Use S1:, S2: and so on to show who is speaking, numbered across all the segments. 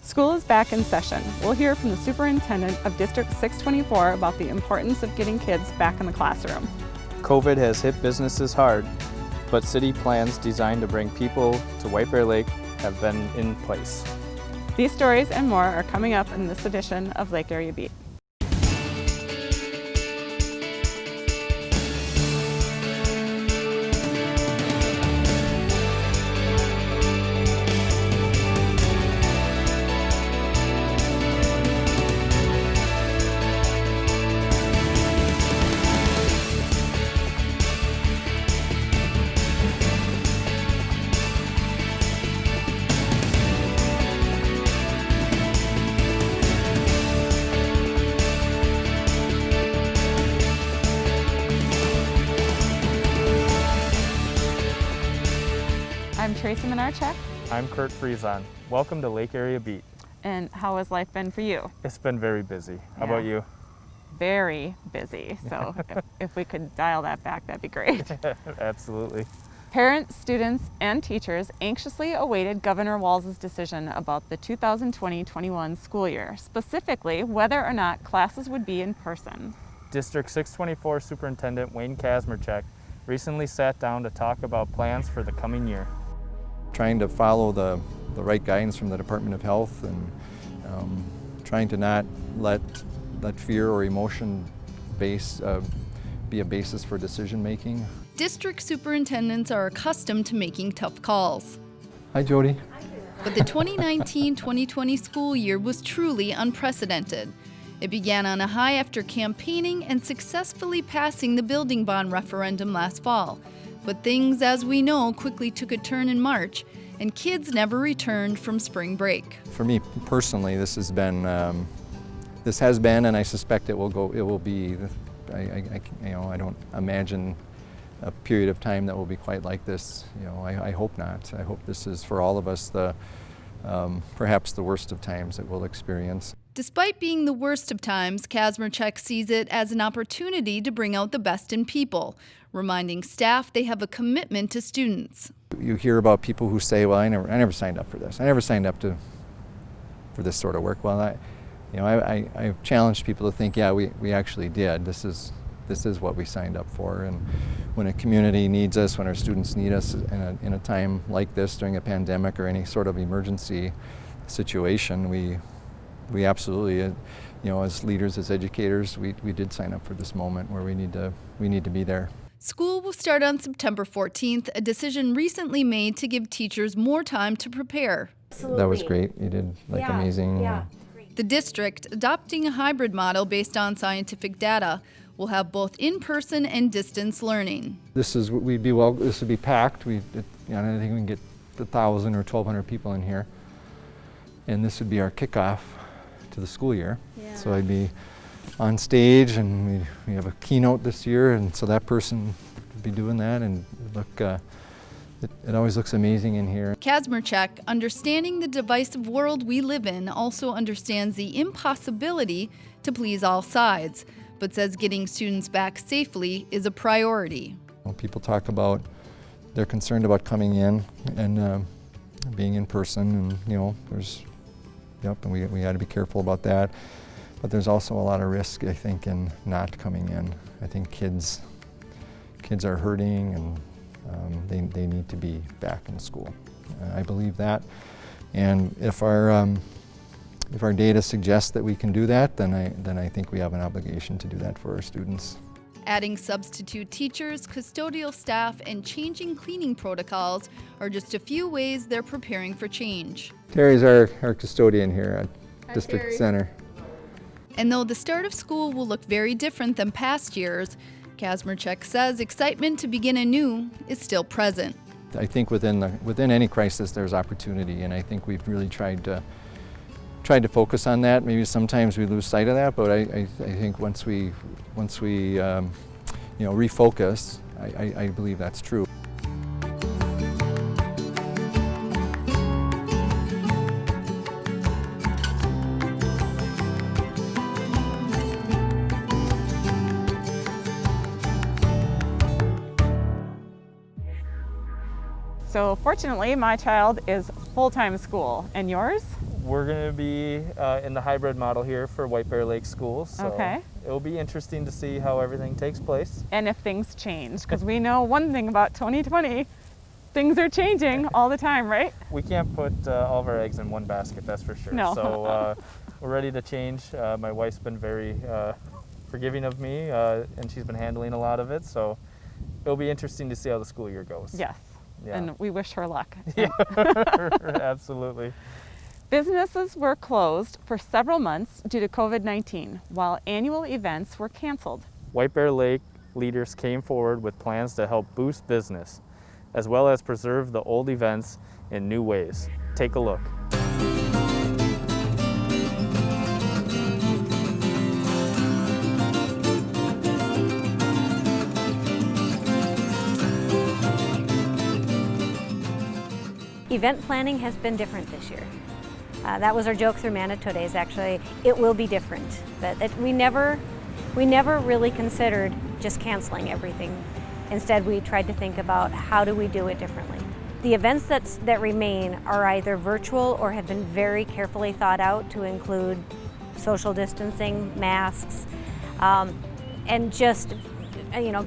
S1: School is back in session. We'll hear from the superintendent of District 624 about the importance of getting kids back in the classroom.
S2: COVID has hit businesses hard, but city plans designed to bring people to White Bear Lake have been in place.
S1: These stories and more are coming up in this edition of Lake Area Beat. I'm Tracy Menarchek.
S2: I'm Kurt Friesen. Welcome to Lake Area Beat.
S1: And how has life been for you?
S2: It's been very busy. How about you?
S1: Very busy. So if we could dial that back, that'd be great.
S2: Absolutely.
S1: Parents, students, and teachers anxiously awaited Governor Walz's decision about the 2020-21 school year, specifically whether or not classes would be in person.
S2: District 624 Superintendent Wayne Kazmerchek recently sat down to talk about plans for the coming year.
S3: Trying to follow the right guidance from the Department of Health and trying to not let fear or emotion be a basis for decision making.
S4: District superintendents are accustomed to making tough calls.
S3: Hi, Jody.
S4: But the 2019-2020 school year was truly unprecedented. It began on a high after campaigning and successfully passing the building bond referendum last fall. But things, as we know, quickly took a turn in March, and kids never returned from spring break.
S3: For me personally, this has been, and I suspect it will be. I don't imagine a period of time that will be quite like this. I hope not. I hope this is for all of us perhaps the worst of times that we'll experience.
S4: Despite being the worst of times, Kazmerchek sees it as an opportunity to bring out the best in people, reminding staff they have a commitment to students.
S3: You hear about people who say, "Well, I never signed up for this. I never signed up for this sort of work." Well, I've challenged people to think, yeah, we actually did. This is what we signed up for. And when a community needs us, when our students need us in a time like this during a pandemic or any sort of emergency situation, we absolutely, as leaders, as educators, we did sign up for this moment where we need to be there.
S4: School will start on September 14th, a decision recently made to give teachers more time to prepare.
S5: Absolutely.
S3: That was great. You did amazing.
S5: Yeah.
S4: The district, adopting a hybrid model based on scientific data, will have both in-person and distance learning.
S3: This would be packed. I don't think we can get 1,000 or 1,200 people in here, and this would be our kickoff to the school year.
S5: Yeah.
S3: So I'd be on stage, and we have a keynote this year, and so that person would be doing that, and it always looks amazing in here.
S4: Kazmerchek, understanding the divisive world we live in, also understands the impossibility to please all sides, but says getting students back safely is a priority.
S3: When people talk about they're concerned about coming in and being in person, and and we got to be careful about that. But there's also a lot of risk, I think, in not coming in. I think kids are hurting, and they need to be back in school. I believe that, and if our data suggests that we can do that, then I think we have an obligation to do that for our students.
S4: Adding substitute teachers, custodial staff, and changing cleaning protocols are just a few ways they're preparing for change.
S3: Terry's our custodian here at District Center.
S4: And though the start of school will look very different than past years, Kazmerchek says excitement to begin anew is still present.
S3: I think within any crisis there's opportunity, and I think we've really tried to focus on that. Maybe sometimes we lose sight of that, but I think once we refocus, I believe that's true.
S1: So fortunately, my child is full-time school, and yours?
S2: We're going to be in the hybrid model here for White Bear Lake Schools. So
S1: Okay.
S2: It'll be interesting to see how everything takes place.
S1: And if things change, because we know one thing about 2020, things are changing all the time, right?
S2: We can't put all of our eggs in one basket, that's for sure.
S1: No.
S2: So we're ready to change. My wife's been very forgiving of me, and she's been handling a lot of it. So it'll be interesting to see how the school year goes.
S1: Yes.
S2: Yeah.
S1: And we wish her luck.
S2: Yeah, absolutely.
S1: Businesses were closed for several months due to COVID-19, while annual events were canceled.
S2: White Bear Lake leaders came forward with plans to help boost business, as well as preserve the old events in new ways. Take a look.
S5: Event planning has been different this year. That was our joke through Manitou Days, actually. It will be different. But we never really considered just canceling everything. Instead, we tried to think about how do we do it differently. The events that remain are either virtual or have been very carefully thought out to include social distancing, masks, and just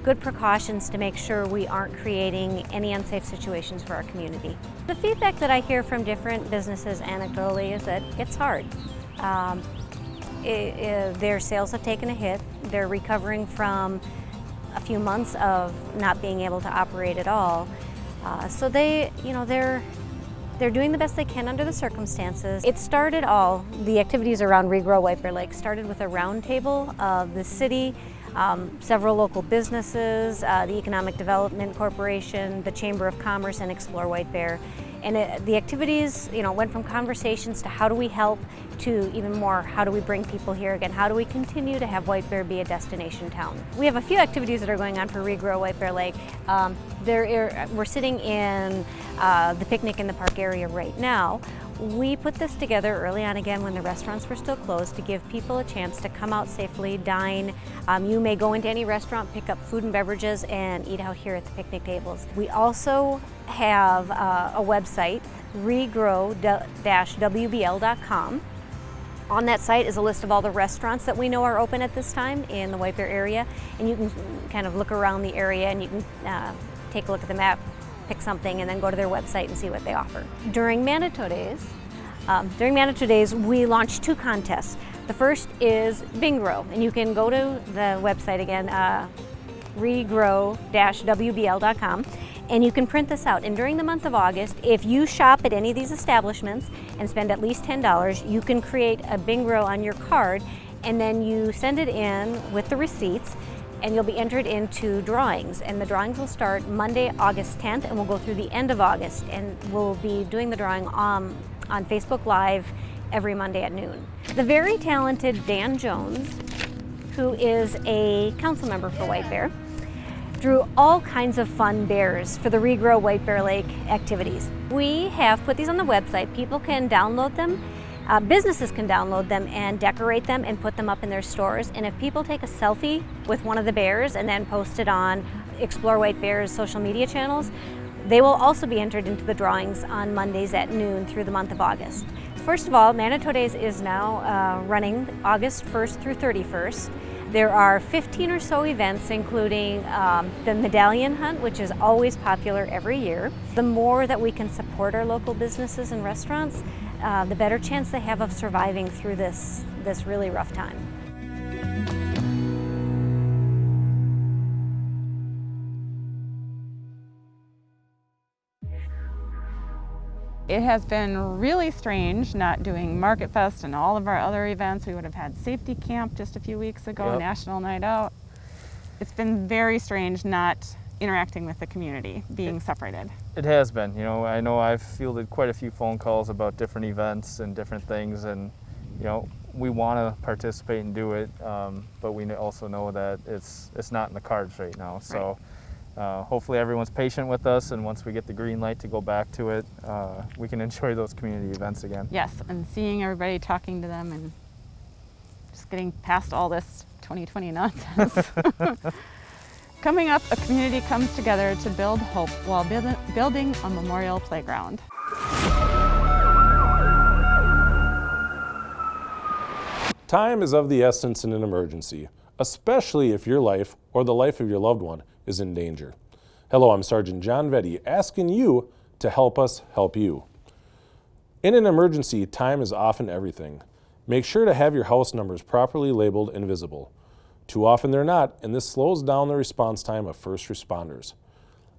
S5: good precautions to make sure we aren't creating any unsafe situations for our community. The feedback that I hear from different businesses anecdotally is that it's hard. Their sales have taken a hit. They're recovering from a few months of not being able to operate at all. So they're doing the best they can under the circumstances. It started the activities around Regrow White Bear Lake started with a roundtable of the city, several local businesses, the Economic Development Corporation, the Chamber of Commerce, and Explore White Bear. And the activities, went from conversations to how do we help to even more, how do we bring people here again? How do we continue to have White Bear be a destination town? We have a few activities that are going on for Regrow White Bear Lake. We're sitting in the picnic in the park area right now. We put this together early on again when the restaurants were still closed to give people a chance to come out safely, dine. You may go into any restaurant, pick up food and beverages, and eat out here at the picnic tables. We also have a website, regrow-wbl.com. On that site is a list of all the restaurants that we know are open at this time in the White Bear area, and you can kind of look around the area and you can take a look at the map, pick something, and then go to their website and see what they offer. During Manitou Days, we launched 2 contests. The first is Bingo, and you can go to the website again, regrow-wbl.com, and you can print this out. And during the month of August, if you shop at any of these establishments and spend at least $10, you can create a bingo on your card, and then you send it in with the receipts, and you'll be entered into drawings. And the drawings will start Monday, August 10th, and will go through the end of August. And we'll be doing the drawing on Facebook Live every Monday at noon. The very talented Dan Jones, who is a council member for White Bear, drew all kinds of fun bears for the Regrow White Bear Lake activities. We have put these on the website. People can download them. Businesses can download them and decorate them and put them up in their stores. And if people take a selfie with one of the bears and then post it on Explore White Bear's social media channels, they will also be entered into the drawings on Mondays at noon through the month of August. First of all, Manitou Days is now running August 1st through 31st. There are 15 or so events, including the medallion hunt, which is always popular every year. The more that we can support our local businesses and restaurants, the better chance they have of surviving through this really rough time.
S1: It has been really strange not doing Market Fest and all of our other events. We would have had Safety Camp just a few weeks ago,
S2: Yep.
S1: National Night Out. It's been very strange not interacting with the community, being separated.
S2: It has been. I know I've fielded quite a few phone calls about different events and different things, and we want to participate and do it, but we also know that it's not in the cards right now. So. Hopefully everyone's patient with us, and once we get the green light to go back to it, we can enjoy those community events again.
S1: Yes, and seeing everybody, talking to them, and just getting past all this 2020 nonsense. Coming up, a community comes together to build hope while building a memorial playground.
S6: Time is of the essence in an emergency, especially if your life or the life of your loved one is in danger. Hello, I'm Sergeant John Vetty, asking you to help us help you. In an emergency, time is often everything. Make sure to have your house numbers properly labeled and visible. Too often they're not, and this slows down the response time of first responders.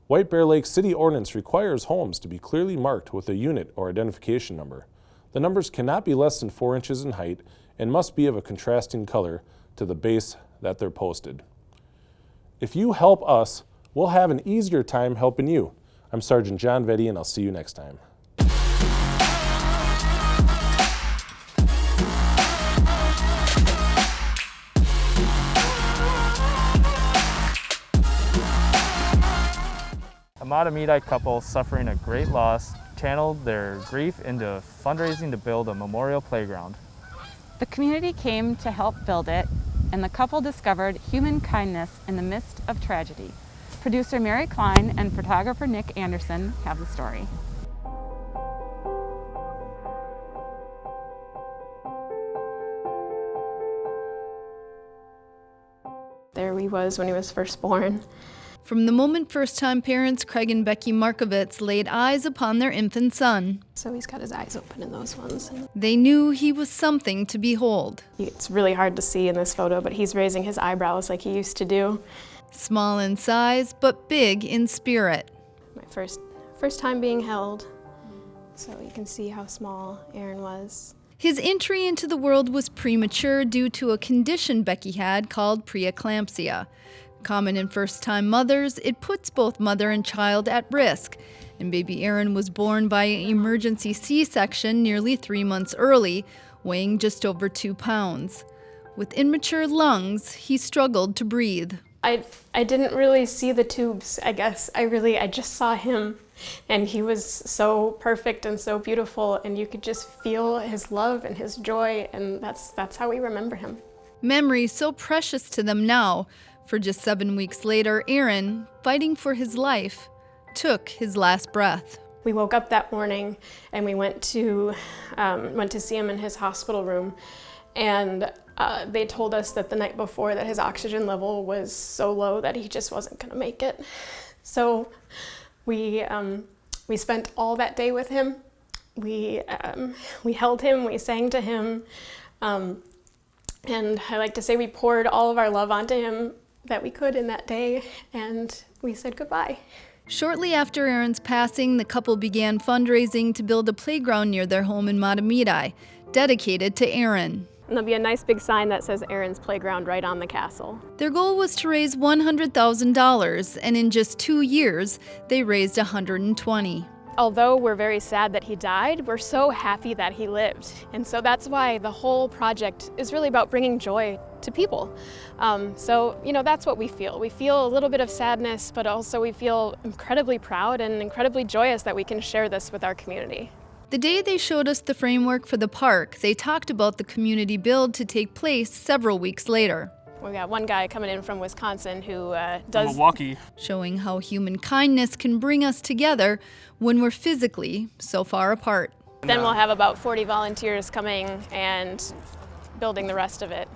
S6: White Bear Lake City Ordinance requires homes to be clearly marked with a unit or identification number. The numbers cannot be less than 4 inches in height and must be of a contrasting color to the base that they're posted. If you help us, we'll have an easier time helping you. I'm Sergeant John Vetty, and I'll see you next time.
S2: A Matamidi couple suffering a great loss channeled their grief into fundraising to build a memorial playground.
S1: The community came to help build it, and the couple discovered human kindness in the midst of tragedy. Producer Mary Klein and photographer Nick Anderson have the story.
S7: There he was when he was first born.
S4: From the moment first-time parents Craig and Becky Markovitz laid eyes upon their infant son,
S7: So he's got his eyes open in those ones.
S4: they knew he was something to behold.
S7: It's really hard to see in this photo, but he's raising his eyebrows like he used to do.
S4: Small in size, but big in spirit.
S7: My first time being held, so you can see how small Aaron was.
S4: His entry into the world was premature due to a condition Becky had called preeclampsia. Common in first-time mothers, it puts both mother and child at risk, and baby Aaron was born by emergency C-section nearly 3 months early, weighing just over 2 pounds. With immature lungs, he struggled to breathe.
S7: I didn't really see the tubes, I guess. I just saw him, and he was so perfect and so beautiful, and you could just feel his love and his joy, and that's how we remember him.
S4: Memories so precious to them now. For just 7 weeks later, Aaron, fighting for his life, took his last breath.
S7: We woke up that morning and we went to see him in his hospital room, and they told us that the night before that his oxygen level was so low that he just wasn't going to make it. So we spent all that day with him. We held him, we sang to him, and I like to say we poured all of our love onto him that we could in that day, and we said goodbye.
S4: Shortly after Aaron's passing, the couple began fundraising to build a playground near their home in Matamidi, dedicated to Aaron.
S7: And there'll be a nice big sign that says Aaron's Playground right on the castle.
S4: Their goal was to raise $100,000, and in just 2 years, they raised $120,000.
S7: Although we're very sad that he died, we're so happy that he lived. And so that's why the whole project is really about bringing joy to people. So, that's what we feel. We feel a little bit of sadness, but also we feel incredibly proud and incredibly joyous that we can share this with our community.
S4: The day they showed us the framework for the park, they talked about the community build to take place several weeks later.
S7: We got one guy coming in from Wisconsin who does
S2: Milwaukee.
S4: Showing how human kindness can bring us together when we're physically so far apart.
S7: Then we'll have about 40 volunteers coming and building the rest of it.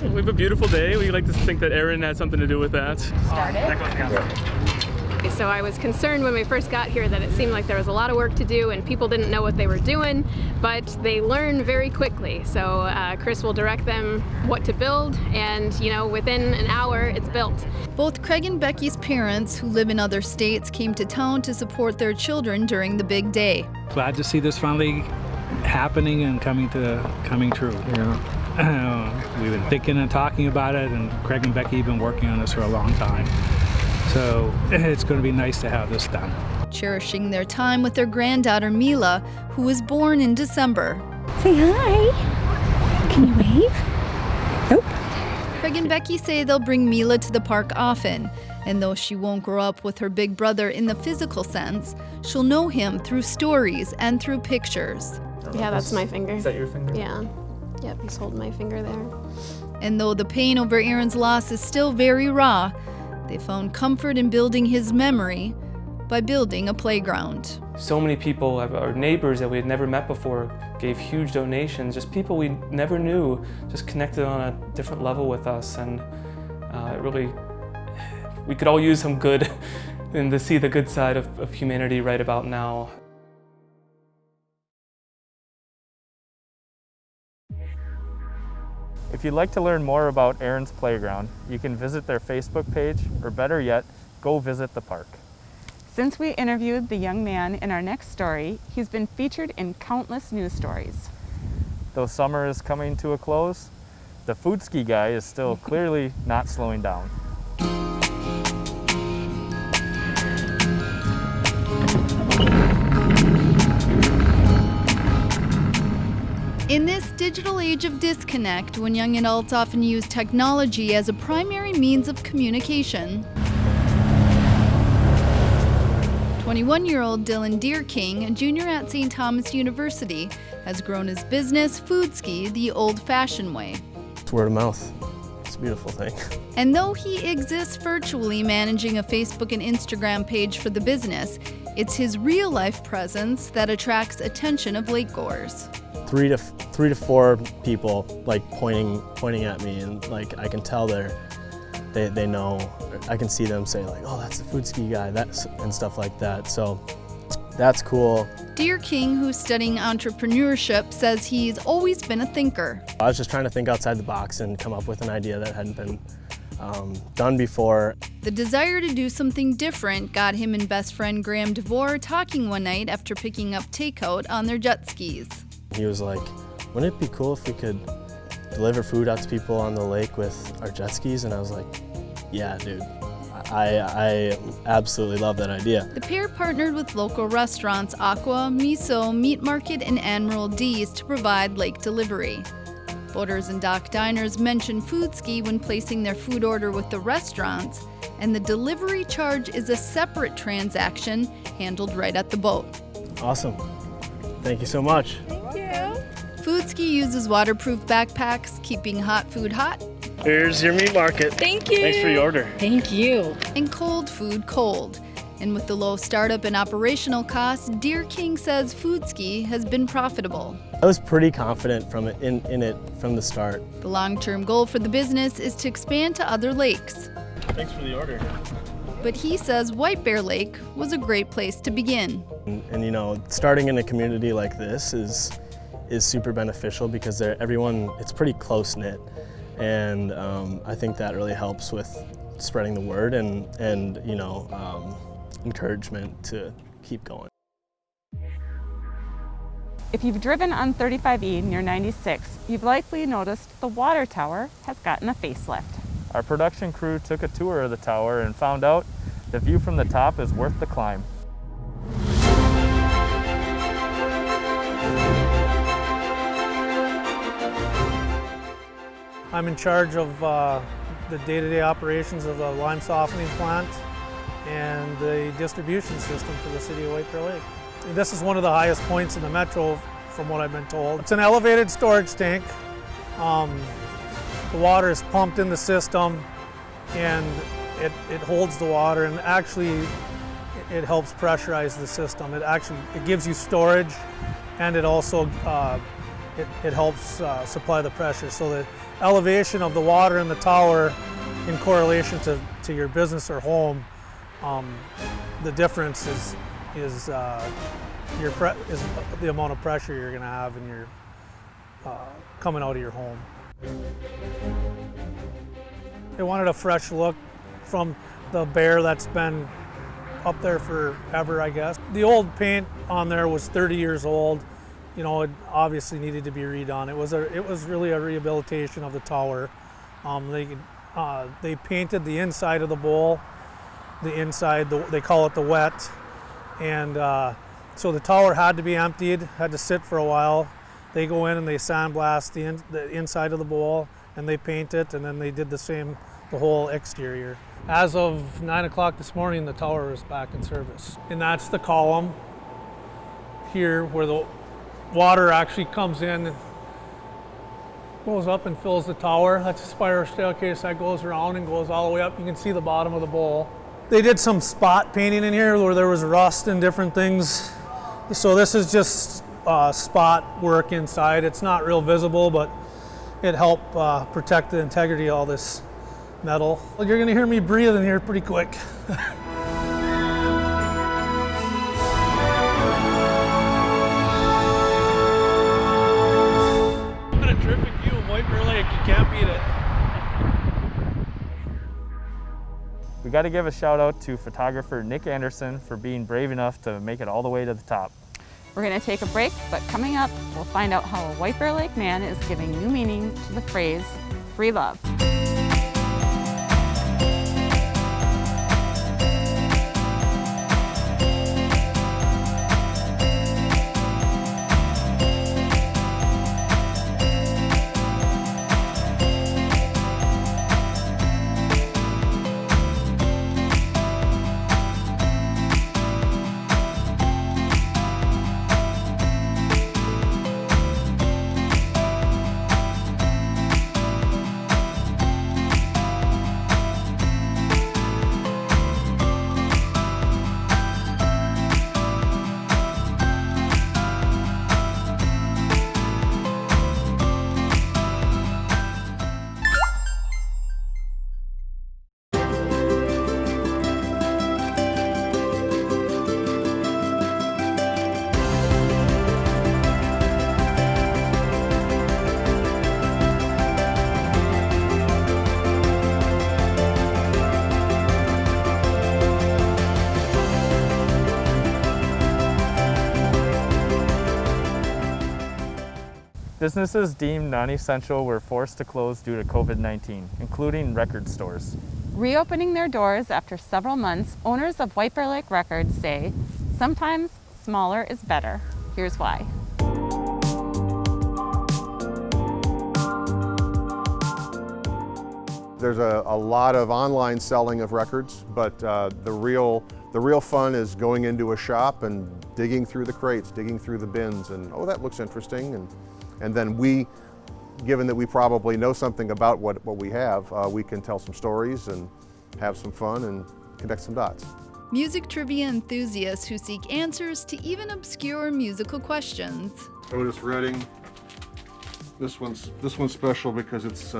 S8: We have a beautiful day. We like to think that Aaron had something to do with that.
S7: So I was concerned when we first got here that it seemed like there was a lot of work to do and people didn't know what they were doing, but they learn very quickly. So Chris will direct them what to build, and within an hour it's built.
S4: Both Craig and Becky's parents, who live in other states, came to town to support their children during the big day.
S9: Glad to see this finally happening and coming true. We've been thinking and talking about it, and Craig and Becky have been working on this for a long time. So it's going to be nice to have this done.
S4: Cherishing their time with their granddaughter Mila, who was born in December.
S10: Say hi. Can you wave? Nope.
S4: Craig and Becky say they'll bring Mila to the park often, and though she won't grow up with her big brother in the physical sense, she'll know him through stories and through pictures.
S7: Yeah, that's my finger.
S2: Is that your finger?
S7: Yeah. Yep, he's holding my finger there.
S4: And though the pain over Aaron's loss is still very raw, they found comfort in building his memory by building a playground.
S8: So many people, our neighbors that we had never met before, gave huge donations. Just people we never knew, just connected on a different level with us, and it really, we could all use some good, and to see the good side of humanity right about now.
S2: If you'd like to learn more about Aaron's Playground, you can visit their Facebook page, or better yet, go visit the park.
S1: Since we interviewed the young man in our next story, he's been featured in countless news stories.
S2: Though summer is coming to a close, the food ski guy is still clearly not slowing down.
S4: In this digital age of disconnect, when young adults often use technology as a primary means of communication, 21-year-old Dylan Deerking, a junior at St. Thomas University, has grown his business, Food Ski, the old-fashioned way.
S11: It's word of mouth. It's a beautiful thing.
S4: And though he exists virtually managing a Facebook and Instagram page for the business, it's his real-life presence that attracts attention of lakegoers.
S11: Three to four people like pointing at me, and like I can tell they know. I can see them say like, "Oh, that's the food ski guy," and stuff like that. So that's cool.
S4: Deer King, who's studying entrepreneurship, says he's always been a thinker.
S11: I was just trying to think outside the box and come up with an idea that hadn't been done before.
S4: The desire to do something different got him and best friend Graham DeVore talking one night after picking up takeout on their jet skis.
S11: He was like, "Wouldn't it be cool if we could deliver food out to people on the lake with our jet skis?" And I was like, "Yeah, dude, I absolutely love that idea."
S4: The pair partnered with local restaurants Aqua, Miso, Meat Market, and Admiral D's to provide lake delivery. Boaters and dock diners mention Food Ski when placing their food order with the restaurants, and the delivery charge is a separate transaction handled right at the boat.
S11: Awesome. Thank you so much.
S4: Food Ski uses waterproof backpacks, keeping hot food hot.
S11: Here's your meat market.
S10: Thank you.
S11: Thanks for your order.
S10: Thank you.
S4: And cold food cold. And with the low startup and operational costs, Deer King says Food Ski has been profitable.
S11: I was pretty confident in it from the start.
S4: The long-term goal for the business is to expand to other lakes.
S11: Thanks for the order.
S4: But he says White Bear Lake was a great place to begin.
S11: And you know, starting in a community like this is super beneficial because everyone, it's pretty close-knit. And I think that really helps with spreading the word and you know, encouragement to keep going.
S1: If you've driven on 35E near 96, you've likely noticed the water tower has gotten a facelift.
S2: Our production crew took a tour of the tower and found out the view from the top is worth the climb.
S12: I'm in charge of the day-to-day operations of the lime softening plant and the distribution system for the city of White Bear Lake. This is one of the highest points in the metro from what I've been told. It's an elevated storage tank. The water is pumped in the system and it holds the water, and actually it helps pressurize the system. It gives you storage, and it also it helps supply the pressure. So the elevation of the water in the tower in correlation to your business or home, the difference is the amount of pressure you're going to have in your coming out of your home. They wanted a fresh look from the bear that's been up there forever, I guess. The old paint on there was 30 years old. You know, it obviously needed to be redone. It was really a rehabilitation of the tower. They painted the inside of the bowl, the inside, they call it the wet, and so the tower had to be emptied, had to sit for a while. They go in and they sandblast the inside of the bowl, and they paint it, and then they did the whole exterior. As of 9 o'clock this morning, the tower is back in service. And that's the column here where the water actually comes in goes up and fills the tower. That's a spiral staircase that goes around and goes all the way up. You can see the bottom of the bowl. They did some spot painting in here where there was rust and different things. So this is just spot work inside. It's not real visible, but it helped protect the integrity of all this metal. Well, you're gonna hear me breathing here pretty quick. What a terrific view of White Bear Lake. You can't beat it.
S2: We got to give a shout out to photographer Nick Anderson for being brave enough to make it all the way to the top.
S1: We're going to take a break, but coming up, we'll find out how a White Bear Lake man is giving new meaning to the phrase free love.
S2: Businesses deemed non-essential were forced to close due to COVID-19, including record stores.
S1: Reopening their doors after several months, owners of White Bear Lake Records say, sometimes smaller is better. Here's why.
S13: There's a lot of online selling of records, but the real fun is going into a shop and digging through the crates, digging through the bins, and oh, that looks interesting. And then we, given that we probably know something about what we have, we can tell some stories and have some fun and connect some dots.
S4: Music trivia enthusiasts who seek answers to even obscure musical questions.
S13: Otis Redding. This one's special because it's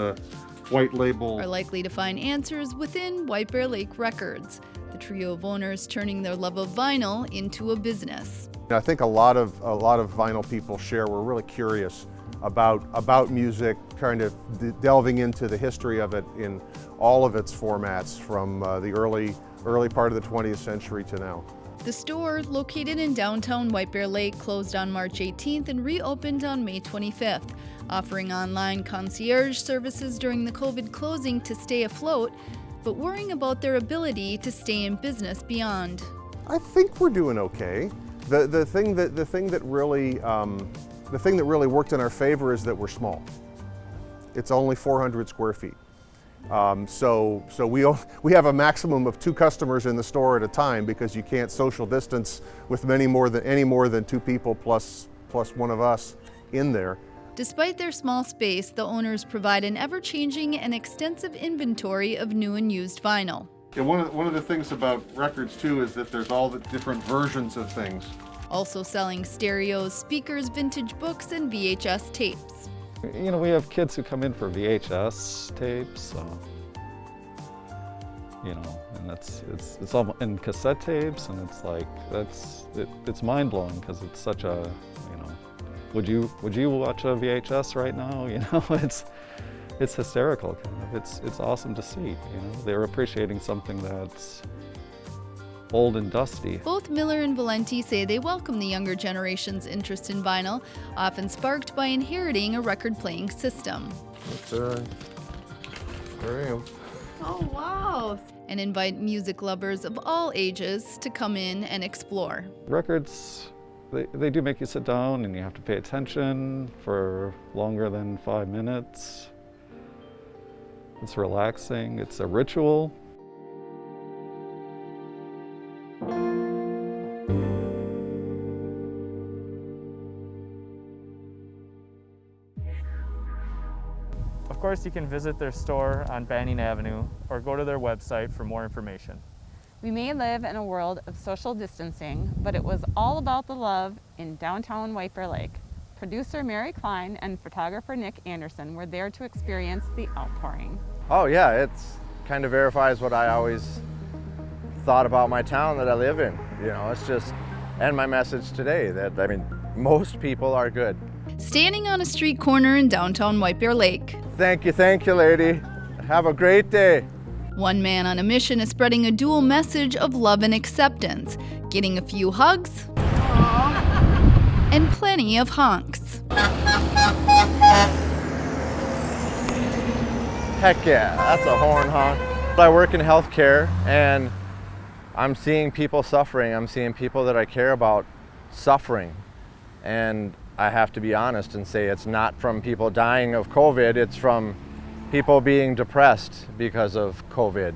S13: white label.
S4: Are likely to find answers within White Bear Lake Records, the trio of owners turning their love of vinyl into a business.
S13: I think a lot of vinyl people share. We're really curious about music, kind of delving into the history of it in all of its formats from the early part of the 20th century to now.
S4: The store, located in downtown White Bear Lake, closed on March 18th and reopened on May 25th, offering online concierge services during the COVID closing to stay afloat, but worrying about their ability to stay in business beyond.
S13: I think we're doing okay. The thing that really worked in our favor is that we're small. It's only 400 square feet. So we have a maximum of 2 customers in the store at a time because you can't social distance with any more than 2 people plus one of us in there.
S4: Despite their small space, the owners provide an ever-changing and extensive inventory of new and used vinyl.
S13: Yeah, one of the things about records too is that there's all the different versions of things.
S4: Also selling stereos, speakers, vintage books, and VHS tapes.
S3: You know, we have kids who come in for VHS tapes, you know, and it's all in cassette tapes, and it's like it's mind blowing because it's such a, you know, would you watch a VHS right now? You know, it's hysterical kind of. It's awesome to see. You know, they're appreciating something that's old and dusty.
S4: Both Miller and Valenti say they welcome the younger generation's interest in vinyl, often sparked by inheriting a record-playing system.
S13: There I am.
S4: Oh, wow. And invite music lovers of all ages to come in and explore.
S3: Records, they do make you sit down and you have to pay attention for longer than 5 minutes. It's relaxing, it's a ritual.
S2: Of course, you can visit their store on Banning Avenue or go to their website for more information.
S1: We may live in a world of social distancing, but it was all about the love in downtown White Bear Lake. Producer Mary Klein and photographer Nick Anderson were there to experience the outpouring.
S14: Oh yeah, it's kind of verifies what I always thought about my town that I live in. You know, it's just, and my message today that, I mean, most people are good.
S4: Standing on a street corner in downtown White Bear Lake.
S14: Thank you, lady. Have a great day.
S4: One man on a mission is spreading a dual message of love and acceptance, getting a few hugs and plenty of honks.
S14: Heck yeah, that's a horn honk. I work in healthcare and I'm seeing people suffering. I'm seeing people that I care about suffering. And I have to be honest and say it's not from people dying of COVID, it's from people being depressed because of COVID.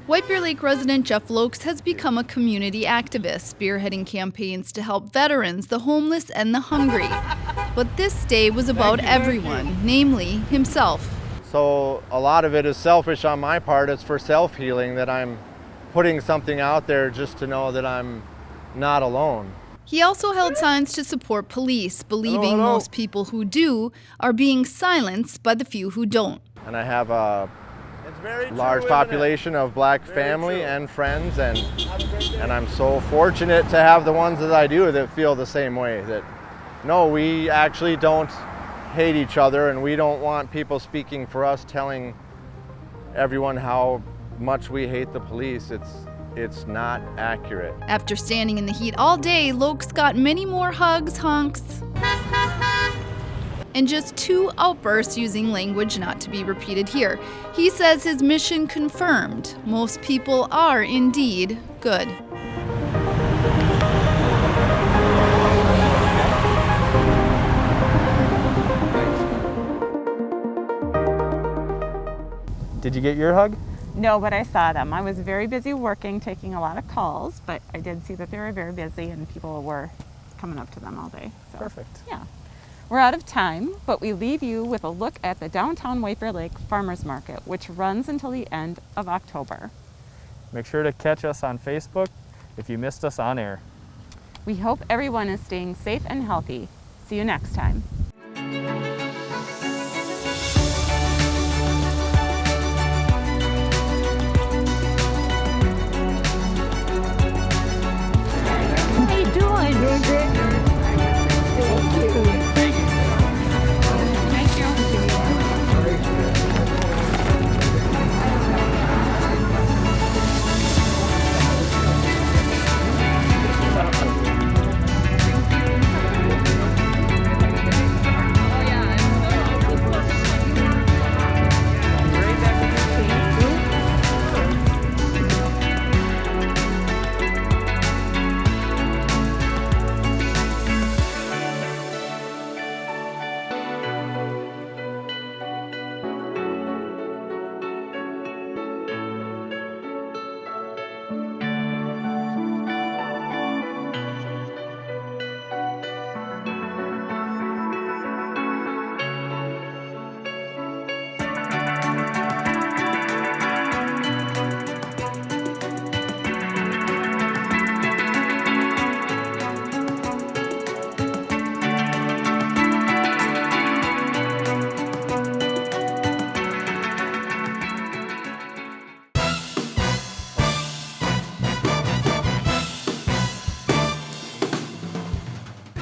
S4: White Bear Lake resident Jeff Lokes has become a community activist, spearheading campaigns to help veterans, the homeless, and the hungry. But this day was about everyone, namely himself.
S14: So a lot of it is selfish on my part. It's for self-healing that I'm putting something out there just to know that I'm not alone.
S4: He also held signs to support police, believing most people who do are being silenced by the few who don't.
S14: And I have a large population of black family and friends, and I'm so fortunate to have the ones that I do that feel the same way, that no, we actually don't hate each other and we don't want people speaking for us telling everyone how much we hate the police. It's not accurate.
S4: After standing in the heat all day, Lokes got many more hugs, honks, and just 2 outbursts using language not to be repeated here. He says his mission confirmed. Most people are indeed good.
S2: Did you get your hug?
S1: No, but I saw them. I was very busy working, taking a lot of calls, but I did see that they were very busy and people were coming up to them all day. So,
S2: perfect.
S1: Yeah. We're out of time, but we leave you with a look at the downtown White Bear Lake Farmers Market, which runs until the end of October.
S2: Make sure to catch us on Facebook if you missed us on air.
S1: We hope everyone is staying safe and healthy. See you next time.
S10: How you doing? Doing great. Thank you. Thank you.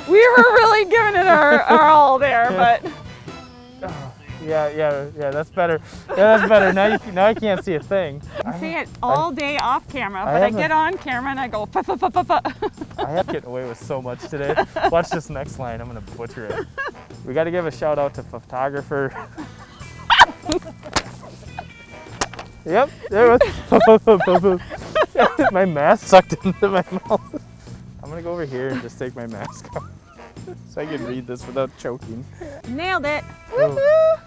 S1: We were really giving it our all there, but
S2: Yeah, that's better. Yeah, that's better. Now I can't see a thing.
S1: I see it all day off camera, but I get on camera and I go pa pa pa pa pa.
S2: I have getting away with so much today. Watch this next line. I'm gonna butcher it. We got to give a shout out to photographer. Yep, there it was. My mask sucked into my mouth. I'm gonna go over here and just take my mask off so I can read this without choking.
S1: Nailed it.
S2: Oh.